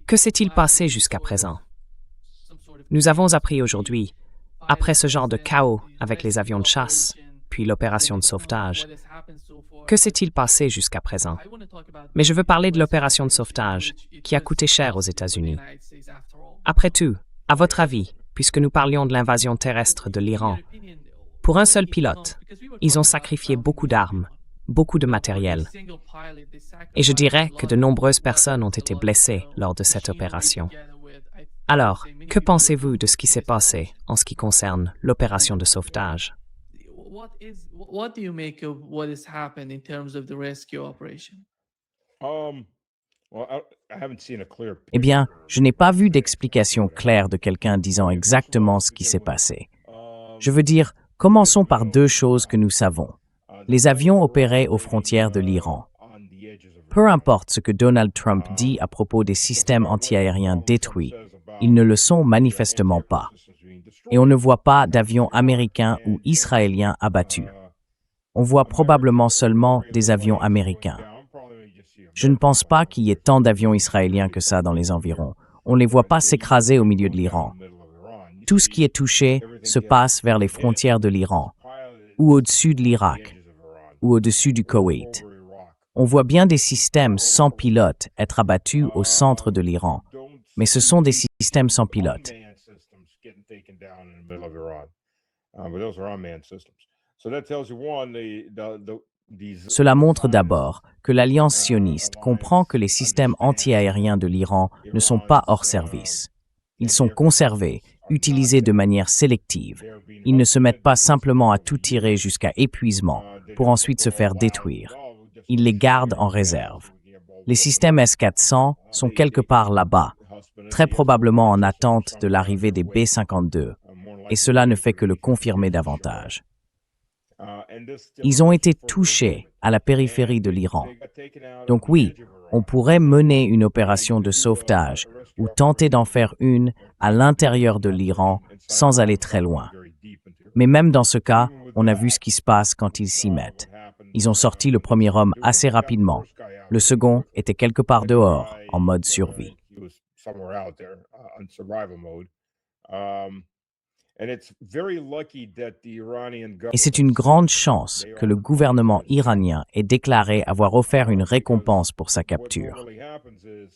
Que s'est-il passé jusqu'à présent? Nous avons appris aujourd'hui, après ce genre de chaos avec les avions de chasse, puis l'opération de sauvetage, que s'est-il passé jusqu'à présent? Mais je veux parler de l'opération de sauvetage, qui a coûté cher aux États-Unis. Après tout, à votre avis, puisque nous parlions de l'invasion terrestre de l'Iran, pour un seul pilote, ils ont sacrifié beaucoup d'armes, beaucoup de matériel. Et je dirais que de nombreuses personnes ont été blessées lors de cette opération. Alors, que pensez-vous de ce qui s'est passé en ce qui concerne l'opération de sauvetage? What do you make of what has happened in terms of the rescue operation? Um, well, I haven't seen a clear Eh bien, picture. je n'ai pas vu d'explication claire de quelqu'un disant exactement ce qui s'est passé. Je veux dire, commençons par deux choses que nous savons. Les avions opéraient aux frontières de l'Iran. Peu importe ce que Donald Trump dit à propos des systèmes antiaériens détruits, ils ne le sont manifestement pas. Et on ne voit pas d'avions américains ou israéliens abattus. On voit probablement seulement des avions américains. Je ne pense pas qu'il y ait tant d'avions israéliens que ça dans les environs. On ne les voit pas s'écraser au milieu de l'Iran. Tout ce qui est touché se passe vers les frontières de l'Iran, ou au-dessus de l'Irak, ou au-dessus du Koweït. On voit bien des systèmes sans pilote être abattus au centre de l'Iran, mais ce sont des systèmes sans pilote. Cela montre d'abord que l'Alliance sioniste comprend que les systèmes antiaériens de l'Iran ne sont pas hors service. Ils sont conservés, utilisés de manière sélective. Ils ne se mettent pas simplement à tout tirer jusqu'à épuisement pour ensuite se faire détruire. Ils les gardent en réserve. Les systèmes S-400 sont quelque part là-bas, très probablement en attente de l'arrivée des B-52, et cela ne fait que le confirmer davantage. Ils ont été touchés à la périphérie de l'Iran. Donc oui, on pourrait mener une opération de sauvetage ou tenter d'en faire une à l'intérieur de l'Iran sans aller très loin. Mais même dans ce cas, on a vu ce qui se passe quand ils s'y mettent. Ils ont sorti le premier homme assez rapidement. Le second était quelque part dehors, en mode survie. Et c'est une grande chance que le gouvernement iranien ait déclaré avoir offert une récompense pour sa capture.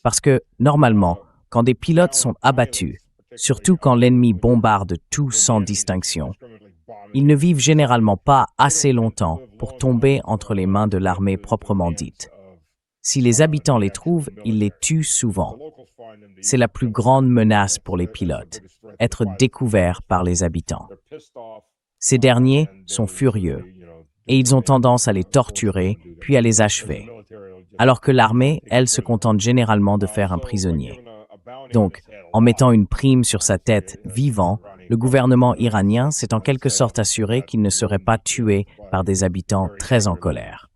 Parce que, normalement, quand des pilotes sont abattus, surtout quand l'ennemi bombarde tout sans distinction, ils ne vivent généralement pas assez longtemps pour tomber entre les mains de l'armée proprement dite. Si les habitants les trouvent, ils les tuent souvent. C'est la plus grande menace pour les pilotes, être découverts par les habitants. Ces derniers sont furieux et ils ont tendance à les torturer puis à les achever, alors que l'armée, elle, se contente généralement de faire un prisonnier. Donc, en mettant une prime sur sa tête vivant, le gouvernement iranien s'est en quelque sorte assuré qu'il ne serait pas tué par des habitants très en colère.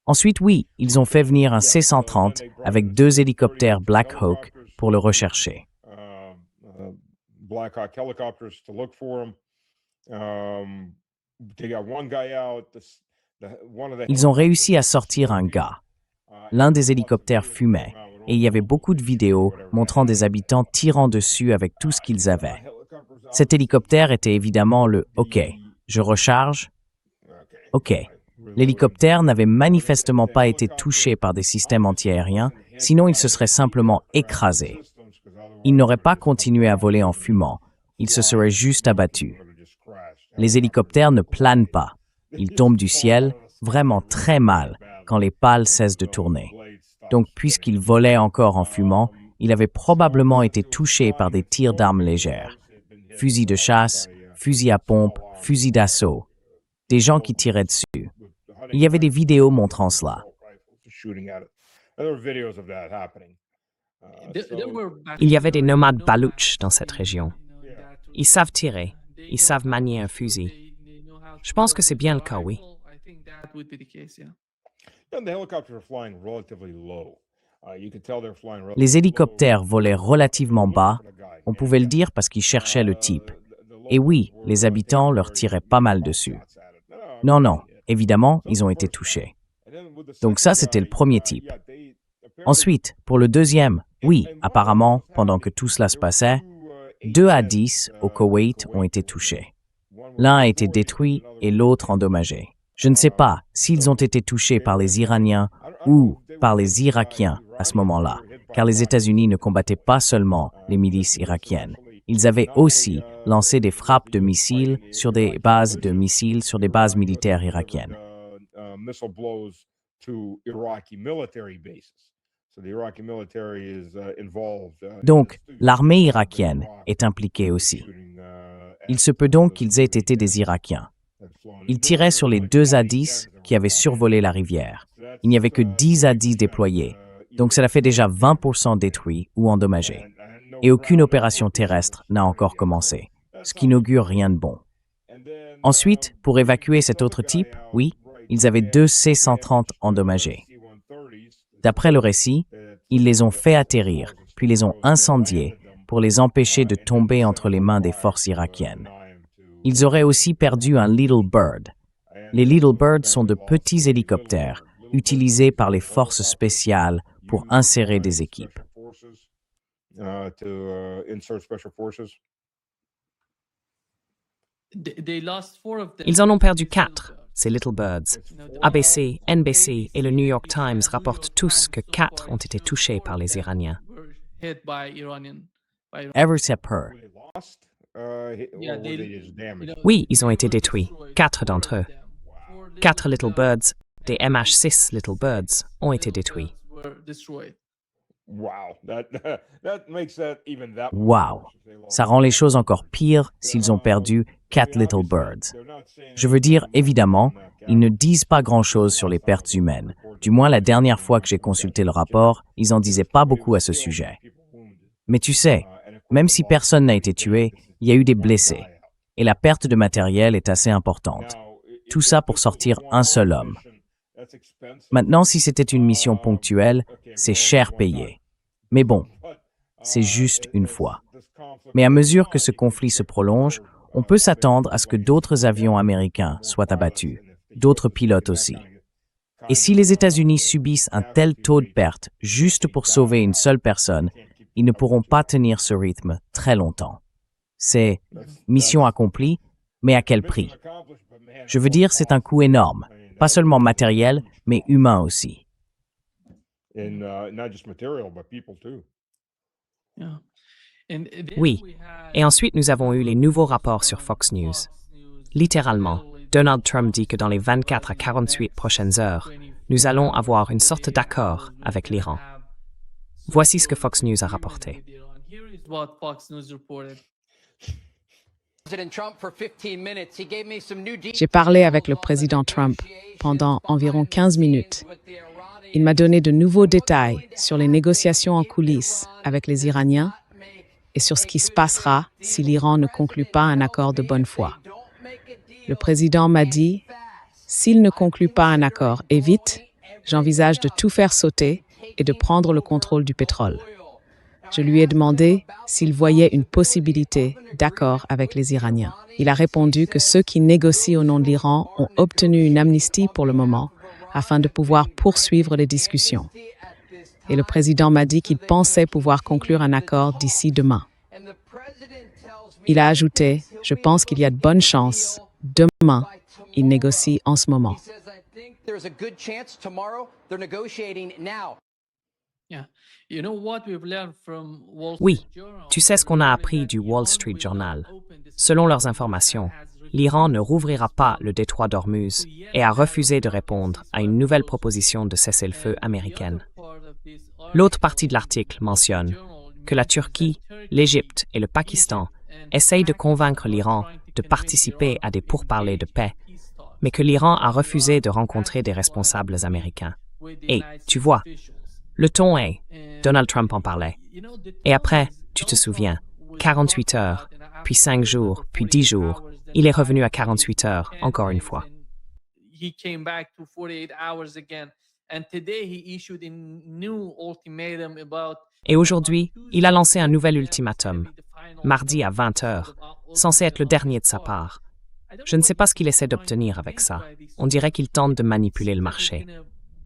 Ensuite, oui, ils ont fait venir un C-130 avec 2 hélicoptères Black Hawk pour le rechercher. Ils ont réussi à sortir un gars. L'un des hélicoptères fumait, et il y avait beaucoup de vidéos montrant des habitants tirant dessus avec tout ce qu'ils avaient. Cet hélicoptère était évidemment le « OK, je recharge ». OK. L'hélicoptère n'avait manifestement pas été touché par des systèmes antiaériens, sinon il se serait simplement écrasé. Il n'aurait pas continué à voler en fumant, il se serait juste abattu. Les hélicoptères ne planent pas. Ils tombent du ciel, vraiment très mal, quand les pales cessent de tourner. Donc, puisqu'il volait encore en fumant, il avait probablement été touché par des tirs d'armes légères. Fusils de chasse, fusils à pompe, fusils d'assaut. Des gens qui tiraient dessus. Il y avait des vidéos montrant cela. Il y avait des nomades baloutches dans cette région. Ils savent tirer, ils savent manier un fusil. Je pense que c'est bien le cas, oui. Les hélicoptères volaient relativement bas, on pouvait le dire parce qu'ils cherchaient le type. Et oui, les habitants leur tiraient pas mal dessus. Non, évidemment, ils ont été touchés. Donc ça, c'était le premier type. Ensuite, pour le deuxième, oui, apparemment, pendant que tout cela se passait, 2 à 10 au Koweït ont été touchés. L'un a été détruit et l'autre endommagé. Je ne sais pas s'ils ont été touchés par les Iraniens ou par les Irakiens à ce moment-là, car les États-Unis ne combattaient pas seulement les milices irakiennes. Ils avaient aussi lancé des frappes de missiles sur des bases militaires irakiennes. Donc, l'armée irakienne est impliquée aussi. Il se peut donc qu'ils aient été des Irakiens. Ils tiraient sur les 2 Zadis qui avaient survolé la rivière. Il n'y avait que 10 Zadis déployés, donc cela fait déjà 20% détruits ou endommagés. Et aucune opération terrestre n'a encore commencé, ce qui n'augure rien de bon. Ensuite, pour évacuer cet autre type, oui, ils avaient 2 C-130 endommagés. D'après le récit, ils les ont fait atterrir, puis les ont incendiés pour les empêcher de tomber entre les mains des forces irakiennes. Ils auraient aussi perdu un Little Bird. Les Little Birds sont de petits hélicoptères utilisés par les forces spéciales pour insérer des équipes. Ils en ont perdu 4, ces Little Birds. ABC, NBC et le New York Times rapportent tous que 4 ont été touchés par les Iraniens. Eversep Her. Oui, ils ont été détruits, 4 d'entre eux. 4 Little Birds, des MH6 Little Birds, ont été détruits. Wow! Ça rend les choses encore pires s'ils ont perdu 4 Little Birds. Je veux dire, évidemment, ils ne disent pas grand-chose sur les pertes humaines. Du moins, la dernière fois que j'ai consulté le rapport, ils n'en disaient pas beaucoup à ce sujet. Mais tu sais, même si personne n'a été tué, il y a eu des blessés. Et la perte de matériel est assez importante. Tout ça pour sortir un seul homme. Maintenant, si c'était une mission ponctuelle, c'est cher payé. Mais bon, c'est juste une fois. Mais à mesure que ce conflit se prolonge, on peut s'attendre à ce que d'autres avions américains soient abattus, d'autres pilotes aussi. Et si les États-Unis subissent un tel taux de perte juste pour sauver une seule personne, ils ne pourront pas tenir ce rythme très longtemps. C'est mission accomplie, mais à quel prix? Je veux dire, c'est un coût énorme, pas seulement matériel, mais humain aussi. Oui, et ensuite nous avons eu les nouveaux rapports sur Fox News. Littéralement, Donald Trump dit que dans les 24 à 48 prochaines heures, nous allons avoir une sorte d'accord avec l'Iran. Voici ce que Fox News a rapporté. J'ai parlé avec le président Trump pendant environ 15 minutes. Il m'a donné de nouveaux détails sur les négociations en coulisses avec les Iraniens et sur ce qui se passera si l'Iran ne conclut pas un accord de bonne foi. Le président m'a dit, s'il ne conclut pas un accord et vite, j'envisage de tout faire sauter et de prendre le contrôle du pétrole. Je lui ai demandé s'il voyait une possibilité d'accord avec les Iraniens. Il a répondu que ceux qui négocient au nom de l'Iran ont obtenu une amnistie pour le moment afin de pouvoir poursuivre les discussions. Et le président m'a dit qu'il pensait pouvoir conclure un accord d'ici demain. Il a ajouté, je pense qu'il y a de bonnes chances. Demain, il négocie en ce moment. Oui, tu sais ce qu'on a appris du Wall Street Journal. Selon leurs informations, l'Iran ne rouvrira pas le détroit d'Ormuz et a refusé de répondre à une nouvelle proposition de cessez-le-feu américaine. L'autre partie de l'article mentionne que la Turquie, l'Égypte et le Pakistan essayent de convaincre l'Iran de participer à des pourparlers de paix, mais que l'Iran a refusé de rencontrer des responsables américains. Et, tu vois, le ton est, Donald Trump en parlait. Et après, tu te souviens, 48 heures, puis 5 jours, puis 10 jours, il est revenu à 48 heures, encore une fois. Et aujourd'hui, il a lancé un nouvel ultimatum, mardi à 20 heures, censé être le dernier de sa part. Je ne sais pas ce qu'il essaie d'obtenir avec ça. On dirait qu'il tente de manipuler le marché.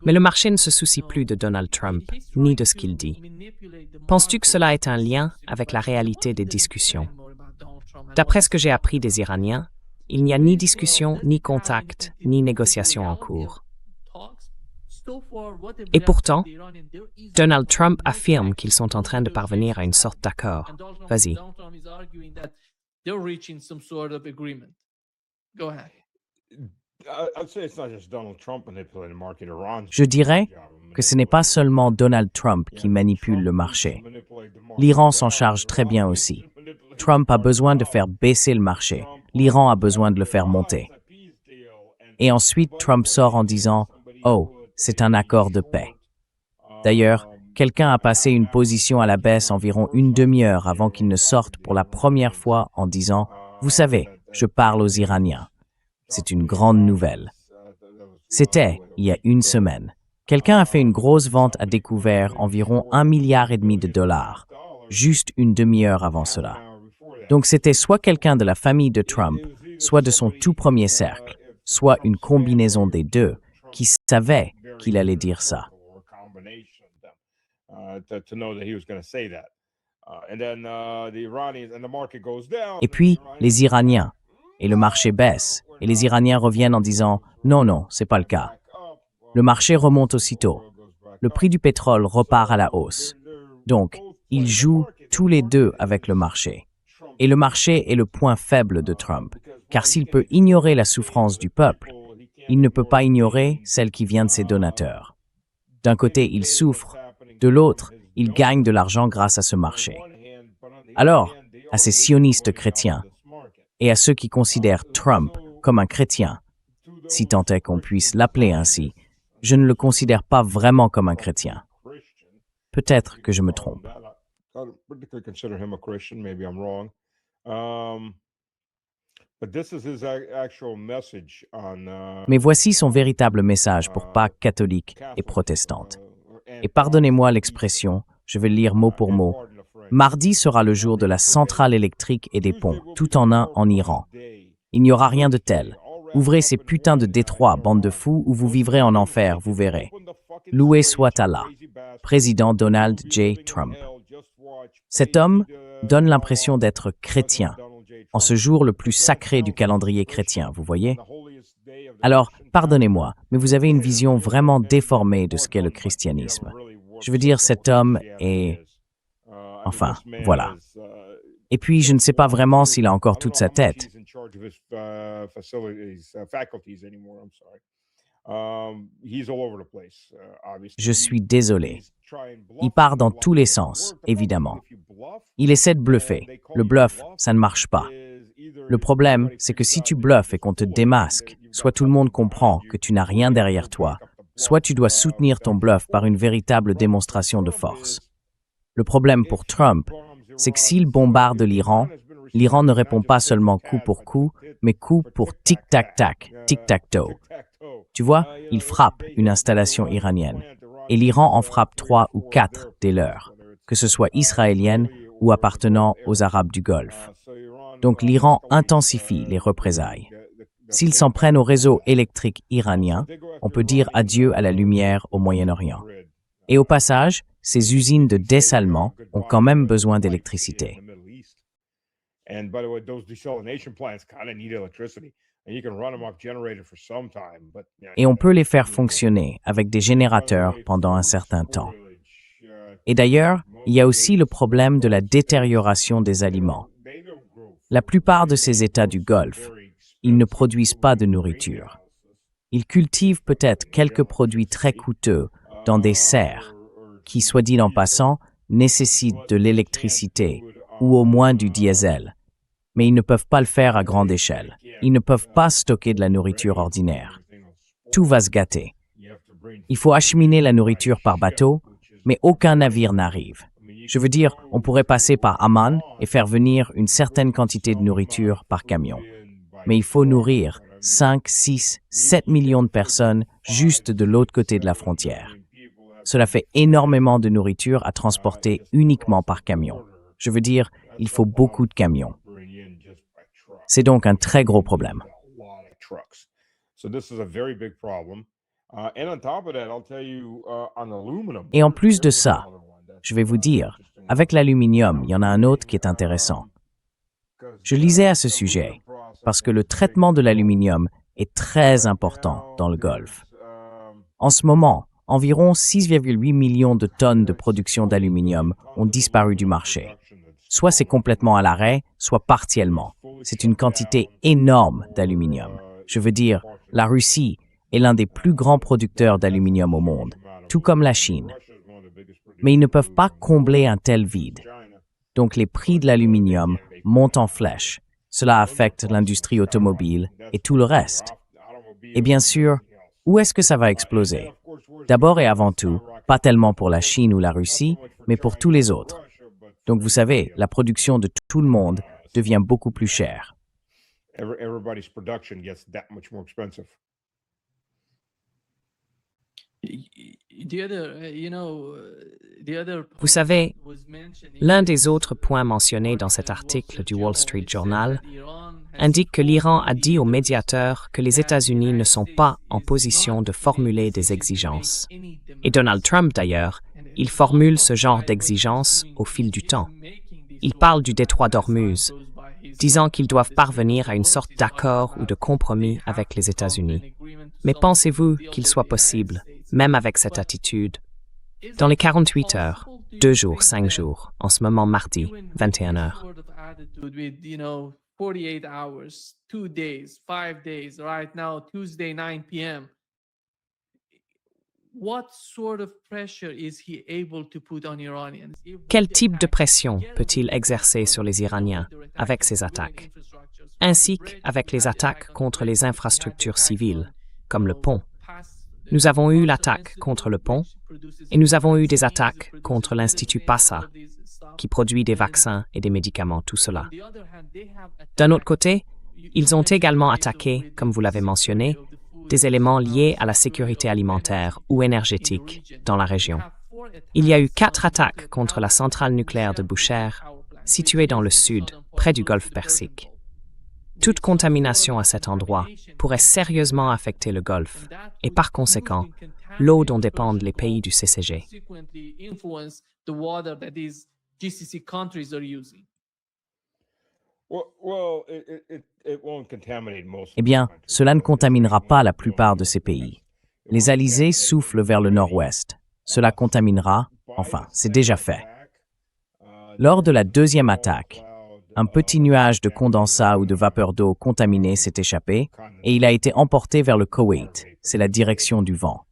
Mais le marché ne se soucie plus de Donald Trump, ni de ce qu'il dit. Penses-tu que cela ait un lien avec la réalité des discussions? D'après ce que j'ai appris des Iraniens, il n'y a ni discussion, ni contact, ni négociation en cours. Et pourtant, Donald Trump affirme qu'ils sont en train de parvenir à une sorte d'accord. Vas-y. Je dirais que ce n'est pas seulement Donald Trump qui manipule le marché. L'Iran s'en charge très bien aussi. Trump a besoin de faire baisser le marché. L'Iran a besoin de le faire monter. Et ensuite, Trump sort en disant « Oh, c'est un accord de paix ». D'ailleurs, quelqu'un a passé une position à la baisse environ une demi-heure avant qu'il ne sorte pour la première fois en disant « Vous savez, je parle aux Iraniens ». C'est une grande nouvelle. C'était il y a une semaine. Quelqu'un a fait une grosse vente à découvert environ 1,5 milliard de dollars, juste une demi-heure avant cela. Donc c'était soit quelqu'un de la famille de Trump, soit de son tout premier cercle, soit une combinaison des deux, qui savait qu'il allait dire ça. Et puis, les Iraniens. Et le marché baisse. Et les Iraniens reviennent en disant « Non, non, c'est pas le cas ». Le marché remonte aussitôt. Le prix du pétrole repart à la hausse. Donc, ils jouent tous les deux avec le marché. Et le marché est le point faible de Trump, car s'il peut ignorer la souffrance du peuple, il ne peut pas ignorer celle qui vient de ses donateurs. D'un côté, il souffre, de l'autre, il gagne de l'argent grâce à ce marché. Alors, à ces sionistes chrétiens, et à ceux qui considèrent Trump comme un chrétien, si tant est qu'on puisse l'appeler ainsi, je ne le considère pas vraiment comme un chrétien. Peut-être que je me trompe. Mais voici son véritable message pour Pâques catholique et protestante. Et pardonnez-moi l'expression, je vais le lire mot pour mot. Mardi sera le jour de la centrale électrique et des ponts, tout en un en Iran. Il n'y aura rien de tel. Ouvrez ces putains de détroits, bande de fous, ou vous vivrez en enfer, vous verrez. Loué soit Allah. Président Donald J. Trump. Cet homme donne l'impression d'être chrétien, en ce jour le plus sacré du calendrier chrétien, vous voyez? Alors, pardonnez-moi, mais vous avez une vision vraiment déformée de ce qu'est le christianisme. Je veux dire, cet homme est... Enfin, voilà. Et puis, je ne sais pas vraiment s'il a encore toute sa tête. Je suis désolé. Il part dans tous les sens, évidemment. Il essaie de bluffer. Le bluff, ça ne marche pas. Le problème, c'est que si tu bluffes et qu'on te démasque, soit tout le monde comprend que tu n'as rien derrière toi, soit tu dois soutenir ton bluff par une véritable démonstration de force. Le problème pour Trump, c'est que s'il bombarde l'Iran, l'Iran ne répond pas seulement coup pour coup, mais coup pour tic-tac-tac, tic-tac-toe. Tu vois, il frappe une installation iranienne, et l'Iran en frappe 3 ou 4 des leurs, que ce soit israélienne ou appartenant aux Arabes du Golfe. Donc l'Iran intensifie les représailles. S'ils s'en prennent au réseau électrique iranien, on peut dire adieu à la lumière au Moyen-Orient. Et au passage, ces usines de dessalement ont quand même besoin d'électricité. Et on peut les faire fonctionner avec des générateurs pendant un certain temps. Et d'ailleurs, il y a aussi le problème de la détérioration des aliments. La plupart de ces États du Golfe, ils ne produisent pas de nourriture. Ils cultivent peut-être quelques produits très coûteux dans des serres qui, soit dit en passant, nécessitent de l'électricité ou au moins du diesel. Mais ils ne peuvent pas le faire à grande échelle. Ils ne peuvent pas stocker de la nourriture ordinaire. Tout va se gâter. Il faut acheminer la nourriture par bateau, mais aucun navire n'arrive. Je veux dire, on pourrait passer par Amman et faire venir une certaine quantité de nourriture par camion. Mais il faut nourrir 5, 6, 7 millions de personnes juste de l'autre côté de la frontière. Cela fait énormément de nourriture à transporter uniquement par camion. Je veux dire, il faut beaucoup de camions. C'est donc un très gros problème. Et en plus de ça, je vais vous dire, avec l'aluminium, il y en a un autre qui est intéressant. Je lisais à ce sujet, parce que le traitement de l'aluminium est très important dans le Golfe. En ce moment, environ 6,8 millions de tonnes de production d'aluminium ont disparu du marché. Soit c'est complètement à l'arrêt, soit partiellement. C'est une quantité énorme d'aluminium. Je veux dire, la Russie est l'un des plus grands producteurs d'aluminium au monde, tout comme la Chine. Mais ils ne peuvent pas combler un tel vide. Donc les prix de l'aluminium montent en flèche. Cela affecte l'industrie automobile et tout le reste. Et bien sûr, où est-ce que ça va exploser? D'abord et avant tout, pas tellement pour la Chine ou la Russie, mais pour tous les autres. Donc vous savez, la production de tout le monde devient beaucoup plus chère. Everybody's production gets that much more expensive. Vous savez, l'un des autres points mentionnés dans cet article du Wall Street Journal indique que l'Iran a dit au médiateur que les États-Unis ne sont pas en position de formuler des exigences. Et Donald Trump, d'ailleurs, il formule ce genre d'exigences au fil du temps. Il parle du détroit d'Ormuz, disant qu'ils doivent parvenir à une sorte d'accord ou de compromis avec les États-Unis. Mais pensez-vous qu'il soit possible, même avec cette attitude, dans les 48 heures, 2 jours, 5 jours, en ce moment mardi, 21 heures? 48 hours, 2 days, 5 days, right now, Tuesday, 9 p.m. What sort of pressure is he able to put on Iranians? Quel type de pression peut-il exercer sur les Iraniens avec ces attaques, ainsi qu'avec les attaques contre les infrastructures civiles, comme le pont? Nous avons eu l'attaque contre le pont et nous avons eu des attaques contre l'Institut Passa, qui produit des vaccins et des médicaments, tout cela. D'un autre côté, ils ont également attaqué, comme vous l'avez mentionné, des éléments liés à la sécurité alimentaire ou énergétique dans la région. Il y a eu 4 attaques contre la centrale nucléaire de Bushehr, située dans le sud, près du Golfe Persique. Toute contamination à cet endroit pourrait sérieusement affecter le Golfe et par conséquent, l'eau dont dépendent les pays du CCG. GCC countries are using. Eh bien, cela ne contaminera pas la plupart de ces pays. Les alizés soufflent vers le nord-ouest. Cela contaminera, enfin, c'est déjà fait. Lors de la deuxième attaque, un petit nuage de condensat ou de vapeur d'eau contaminée s'est échappé et il a été emporté vers le Koweït. C'est la direction du vent.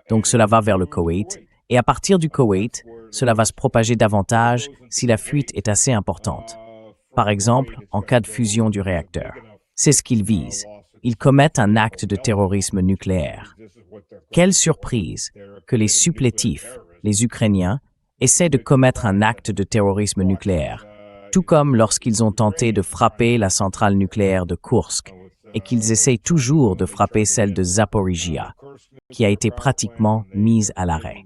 Donc cela va vers le Koweït et à partir du Koweït, cela va se propager davantage si la fuite est assez importante. Par exemple, en cas de fusion du réacteur. C'est ce qu'ils visent. Ils commettent un acte de terrorisme nucléaire. Quelle surprise que les supplétifs, les Ukrainiens, essaient de commettre un acte de terrorisme nucléaire, tout comme lorsqu'ils ont tenté de frapper la centrale nucléaire de Kursk et qu'ils essayent toujours de frapper celle de Zaporizhia, qui a été pratiquement mise à l'arrêt.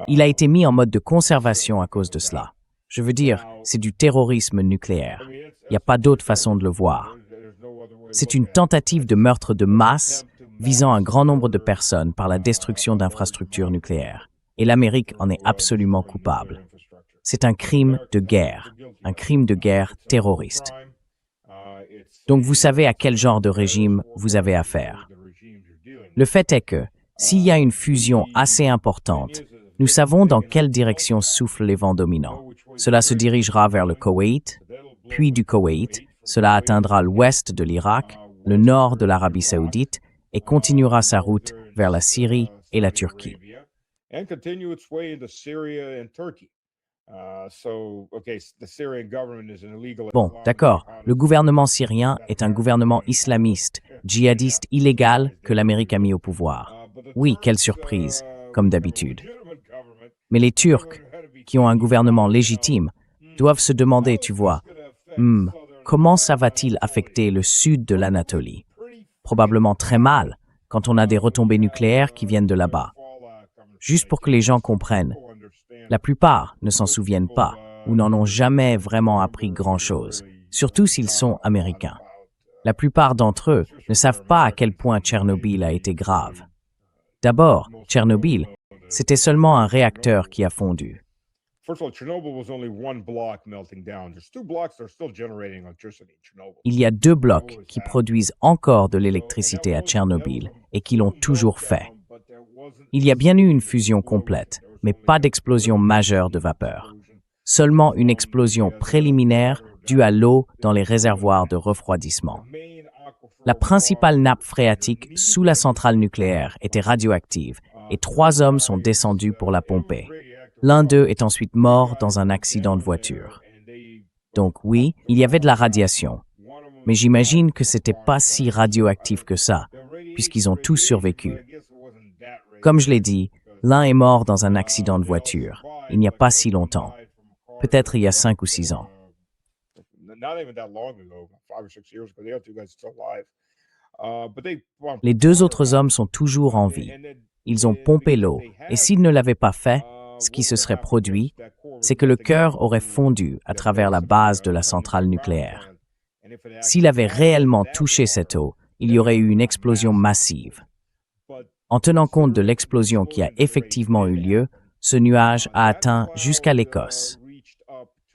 Il a été mis en mode de conservation à cause de cela. Je veux dire, c'est du terrorisme nucléaire. Il n'y a pas d'autre façon de le voir. C'est une tentative de meurtre de masse visant un grand nombre de personnes par la destruction d'infrastructures nucléaires. Et l'Amérique en est absolument coupable. C'est un crime de guerre terroriste. Donc vous savez à quel genre de régime vous avez affaire. Le fait est que, s'il y a une fusion assez importante, nous savons dans quelle direction soufflent les vents dominants. Cela se dirigera vers le Koweït, puis du Koweït, cela atteindra l'ouest de l'Irak, le nord de l'Arabie saoudite et continuera sa route vers la Syrie et la Turquie. Bon, d'accord, le gouvernement syrien est un gouvernement islamiste, djihadiste illégal que l'Amérique a mis au pouvoir. Oui, quelle surprise, comme d'habitude. Mais les Turcs, qui ont un gouvernement légitime, doivent se demander, tu vois, comment ça va-t-il affecter le sud de l'Anatolie? Probablement très mal, quand on a des retombées nucléaires qui viennent de là-bas. Juste pour que les gens comprennent, la plupart ne s'en souviennent pas ou n'en ont jamais vraiment appris grand-chose, surtout s'ils sont américains. La plupart d'entre eux ne savent pas à quel point Tchernobyl a été grave. D'abord, Tchernobyl, c'était seulement un réacteur qui a fondu. First of all, Chernobyl was only one block melting down. There's two blocks that are still generating electricity in Chernobyl. Il y a 2 blocs qui produisent encore de l'électricité à Tchernobyl et qui l'ont toujours fait. Il y a bien eu une fusion complète, mais pas d'explosion majeure de vapeur. Seulement une explosion préliminaire due à l'eau dans les réservoirs de refroidissement. La principale nappe phréatique sous la centrale nucléaire était radioactive et 3 hommes sont descendus pour la pomper. L'un d'eux est ensuite mort dans un accident de voiture. Donc oui, il y avait de la radiation. Mais j'imagine que c'était pas si radioactif que ça, puisqu'ils ont tous survécu. Comme je l'ai dit, l'un est mort dans un accident de voiture, il n'y a pas si longtemps. Peut-être il y a 5 ou 6 ans. Les 2 autres hommes sont toujours en vie. Ils ont pompé l'eau, et s'ils ne l'avaient pas fait, ce qui se serait produit, c'est que le cœur aurait fondu à travers la base de la centrale nucléaire. S'il avait réellement touché cette eau, il y aurait eu une explosion massive. En tenant compte de l'explosion qui a effectivement eu lieu, ce nuage a atteint jusqu'à l'Écosse.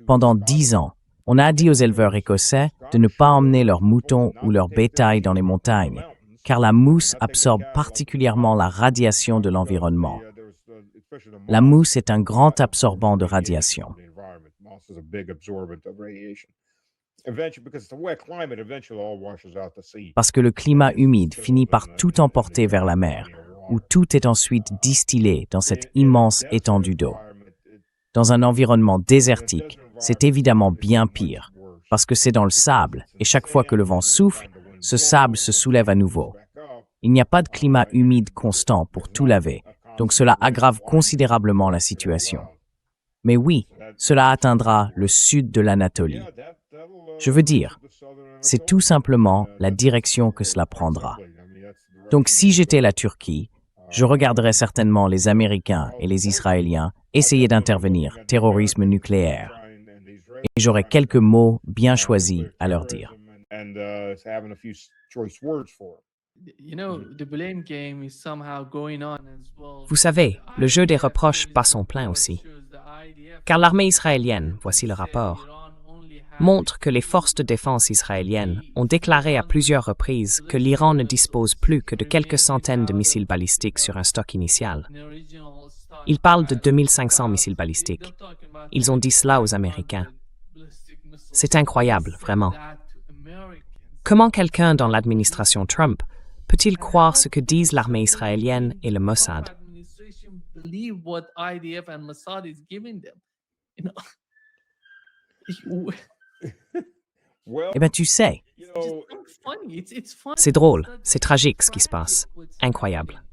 Pendant 10 ans, on a dit aux éleveurs écossais de ne pas emmener leurs moutons ou leur bétail dans les montagnes, car la mousse absorbe particulièrement la radiation de l'environnement. La mousse est un grand absorbant de radiation. Parce que le climat humide finit par tout emporter vers la mer, où tout est ensuite distillé dans cette immense étendue d'eau. Dans un environnement désertique, c'est évidemment bien pire, parce que c'est dans le sable, et chaque fois que le vent souffle, ce sable se soulève à nouveau. Il n'y a pas de climat humide constant pour tout laver, donc cela aggrave considérablement la situation. Mais oui, cela atteindra le sud de l'Anatolie. Je veux dire, c'est tout simplement la direction que cela prendra. Donc si j'étais la Turquie, je regarderais certainement les Américains et les Israéliens essayer d'intervenir, terrorisme nucléaire. Et j'aurais quelques mots bien choisis à leur dire. Vous savez, le jeu des reproches bat son plein aussi. Car l'armée israélienne, voici le rapport, montre que les forces de défense israéliennes ont déclaré à plusieurs reprises que l'Iran ne dispose plus que de quelques centaines de missiles balistiques sur un stock initial. Ils parlent de 2500 missiles balistiques. Ils ont dit cela aux Américains. C'est incroyable, vraiment. Comment quelqu'un dans l'administration Trump peut-il croire ce que disent l'armée israélienne et le Mossad? Eh bien, tu sais, C'est drôle, c'est tragique ce qui se passe. Incroyable.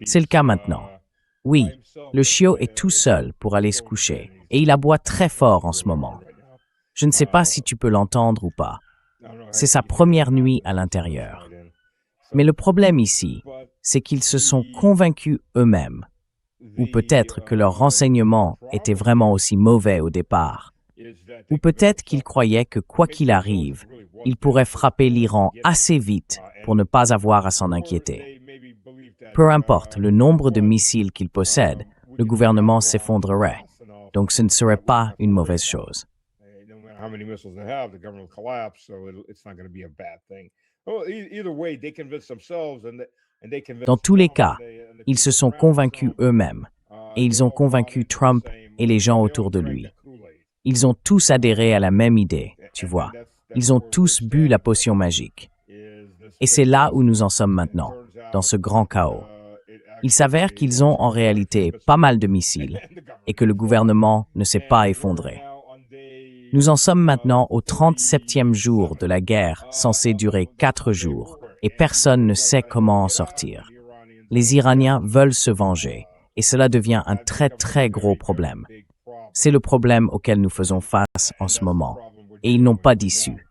c'est le cas maintenant. Oui, le chiot est tout seul pour aller se coucher, et il aboie très fort en ce moment. Je ne sais pas si tu peux l'entendre ou pas. C'est sa première nuit à l'intérieur. Mais le problème ici, c'est qu'ils se sont convaincus eux-mêmes, ou peut-être que leurs renseignements étaient vraiment aussi mauvais au départ, ou peut-être qu'ils croyaient que quoi qu'il arrive, ils pourraient frapper l'Iran assez vite pour ne pas avoir à s'en inquiéter. Peu importe le nombre de missiles qu'ils possèdent, le gouvernement s'effondrerait, donc ce ne serait pas une mauvaise chose. Dans tous les cas, ils se sont convaincus eux-mêmes, et ils ont convaincu Trump et les gens autour de lui. Ils ont tous adhéré à la même idée, tu vois. Ils ont tous bu la potion magique. Et c'est là où nous en sommes maintenant, dans ce grand chaos. Il s'avère qu'ils ont en réalité pas mal de missiles, et que le gouvernement ne s'est pas effondré. Nous en sommes maintenant au 37e jour de la guerre censée durer 4 jours, et personne ne sait comment en sortir. Les Iraniens veulent se venger, et cela devient un très très gros problème. C'est le problème auquel nous faisons face en ce moment, et ils n'ont pas d'issue.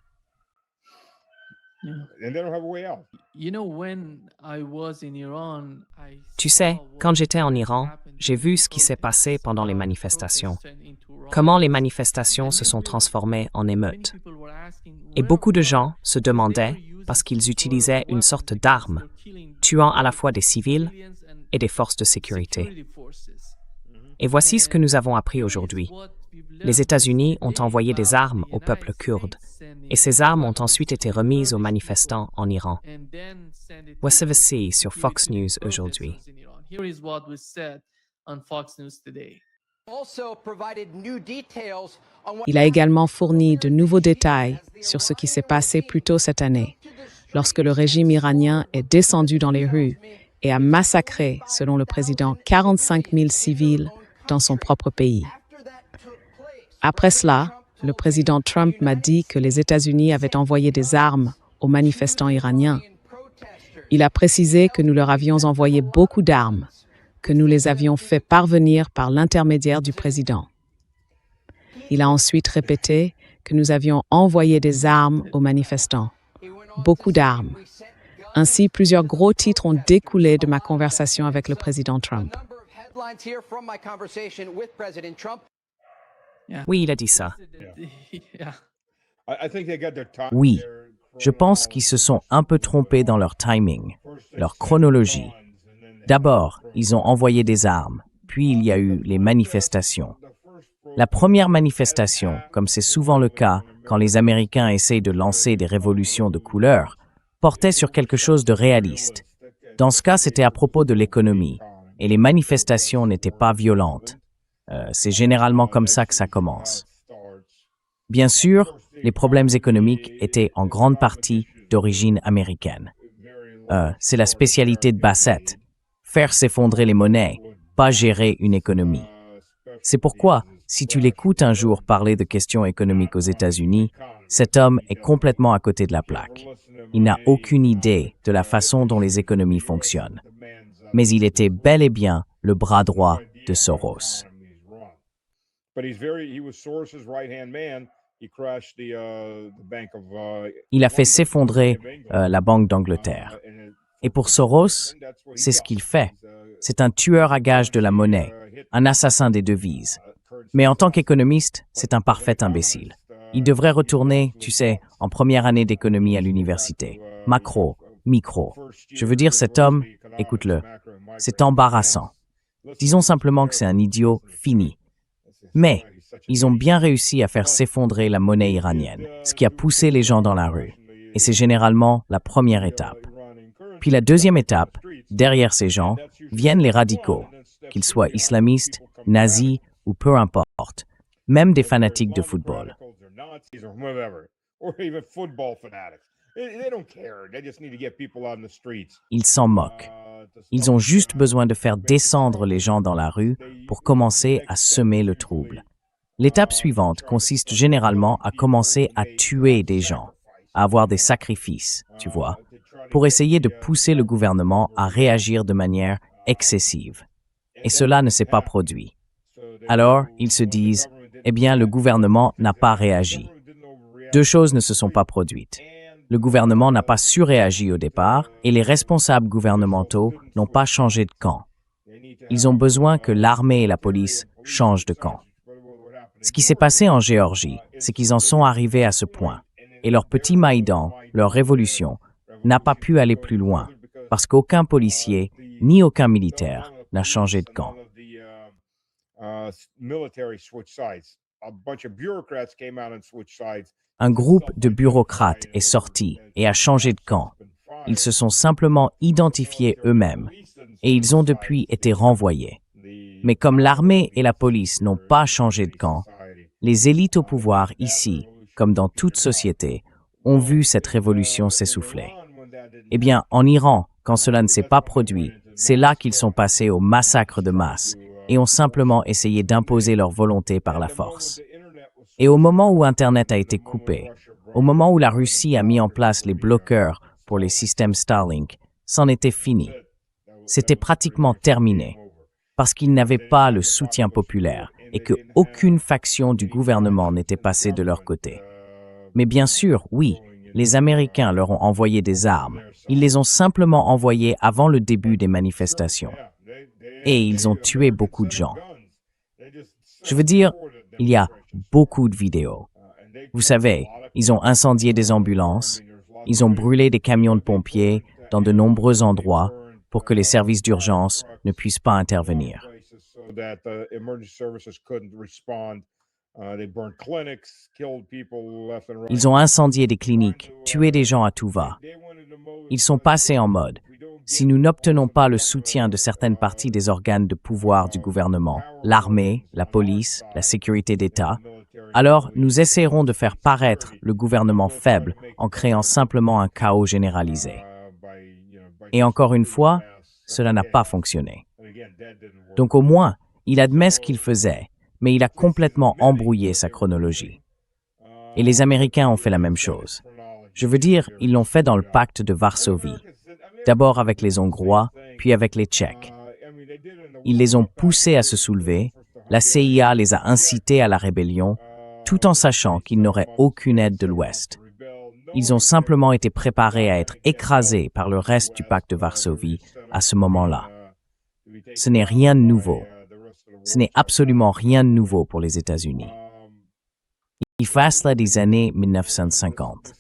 Yeah. and they don't have a way out. You know, when I was in Iran, Tu sais, quand j'étais en Iran, j'ai vu ce qui s'est passé pendant les manifestations. Comment les manifestations se sont transformées en émeutes. Et beaucoup de gens se demandaient parce qu'ils utilisaient une sorte d'arme, tuant à la fois des civils et des forces de sécurité. Et voici ce que nous avons appris aujourd'hui. Les États-Unis ont envoyé des armes au peuple kurde, et ces armes ont ensuite été remises aux manifestants en Iran. Voici sur Fox News aujourd'hui. Here is what was said on Fox News today. Il a également fourni de nouveaux détails sur ce qui s'est passé plus tôt cette année, lorsque le régime iranien est descendu dans les rues et a massacré, selon le président, 45 000 civils dans son propre pays. Après cela, le président Trump m'a dit que les États-Unis avaient envoyé des armes aux manifestants iraniens. Il a précisé que nous leur avions envoyé beaucoup d'armes, que nous les avions fait parvenir par l'intermédiaire du président. Il a ensuite répété que nous avions envoyé des armes aux manifestants, beaucoup d'armes. Ainsi, plusieurs gros titres ont découlé de ma conversation avec le président Trump. Oui, il a dit ça. Yeah. I think they got their time. Oui, je pense qu'ils se sont un peu trompés dans leur timing, leur chronologie. D'abord, ils ont envoyé des armes, puis il y a eu les manifestations. La première manifestation, comme c'est souvent le cas quand les Américains essayent de lancer des révolutions de couleur, portait sur quelque chose de réaliste. Dans ce cas, c'était à propos de l'économie, et les manifestations n'étaient pas violentes. C'est généralement comme ça que ça commence. Bien sûr, les problèmes économiques étaient en grande partie d'origine américaine. C'est la spécialité de Bassett. Faire s'effondrer les monnaies, pas gérer une économie. C'est pourquoi, si tu l'écoutes un jour parler de questions économiques aux États-Unis, cet homme est complètement à côté de la plaque. Il n'a aucune idée de la façon dont les économies fonctionnent. Mais il était bel et bien le bras droit de Soros. Il a fait s'effondrer la Banque d'Angleterre. Et pour Soros, c'est ce qu'il fait. C'est un tueur à gages de la monnaie, un assassin des devises. Mais en tant qu'économiste, c'est un parfait imbécile. Il devrait retourner, tu sais, en première année d'économie à l'université. Macro, micro. Je veux dire, cet homme, écoute-le, c'est embarrassant. Disons simplement que c'est un idiot fini. Mais ils ont bien réussi à faire s'effondrer la monnaie iranienne, ce qui a poussé les gens dans la rue. Et c'est généralement la première étape. Puis la deuxième étape, derrière ces gens, viennent les radicaux, qu'ils soient islamistes, nazis ou peu importe, même des fanatiques de football. Ils s'en moquent. Ils ont juste besoin de faire descendre les gens dans la rue pour commencer à semer le trouble. L'étape suivante consiste généralement à commencer à tuer des gens, à avoir des sacrifices, tu vois, pour essayer de pousser le gouvernement à réagir de manière excessive. Et cela ne s'est pas produit. Alors, ils se disent, eh bien, le gouvernement n'a pas réagi. Deux choses ne se sont pas produites. Le gouvernement n'a pas surréagi au départ et les responsables gouvernementaux n'ont pas changé de camp. Ils ont besoin que l'armée et la police changent de camp. Ce qui s'est passé en Géorgie, c'est qu'ils en sont arrivés à ce point. Et leur petit Maïdan, leur révolution, n'a pas pu aller plus loin, parce qu'aucun policier, ni aucun militaire, n'a changé de camp. Un groupe de bureaucrates est sorti et a changé de camp. Ils se sont simplement identifiés eux-mêmes et ils ont depuis été renvoyés. Mais comme l'armée et la police n'ont pas changé de camp, les élites au pouvoir ici, comme dans toute société, ont vu cette révolution s'essouffler. Eh bien, en Iran, quand cela ne s'est pas produit, c'est là qu'ils sont passés au massacre de masse et ont simplement essayé d'imposer leur volonté par la force. Et au moment où Internet a été coupé, au moment où la Russie a mis en place les bloqueurs pour les systèmes Starlink, c'en était fini. C'était pratiquement terminé, parce qu'ils n'avaient pas le soutien populaire et qu'aucune faction du gouvernement n'était passée de leur côté. Mais bien sûr, oui, les Américains leur ont envoyé des armes. Ils les ont simplement envoyées avant le début des manifestations. Et ils ont tué beaucoup de gens. Je veux dire, il y a beaucoup de vidéos. Vous savez, ils ont incendié des ambulances, ils ont brûlé des camions de pompiers dans de nombreux endroits pour que les services d'urgence ne puissent pas intervenir. Ils ont incendié des cliniques, tué des gens à tout va. Ils sont passés en mode « Si nous n'obtenons pas le soutien de certaines parties des organes de pouvoir du gouvernement, l'armée, la police, la sécurité d'État, alors nous essaierons de faire paraître le gouvernement faible en créant simplement un chaos généralisé. » Et encore une fois, cela n'a pas fonctionné. Donc au moins, il admet ce qu'il faisait, mais il a complètement embrouillé sa chronologie. Et les Américains ont fait la même chose. Je veux dire, ils l'ont fait dans le pacte de Varsovie. D'abord avec les Hongrois, puis avec les Tchèques. Ils les ont poussés à se soulever, la CIA les a incités à la rébellion, tout en sachant qu'ils n'auraient aucune aide de l'Ouest. Ils ont simplement été préparés à être écrasés par le reste du pacte de Varsovie à ce moment-là. Ce n'est rien de nouveau. Ce n'est absolument rien de nouveau pour les États-Unis. Il fait cela des années 1950.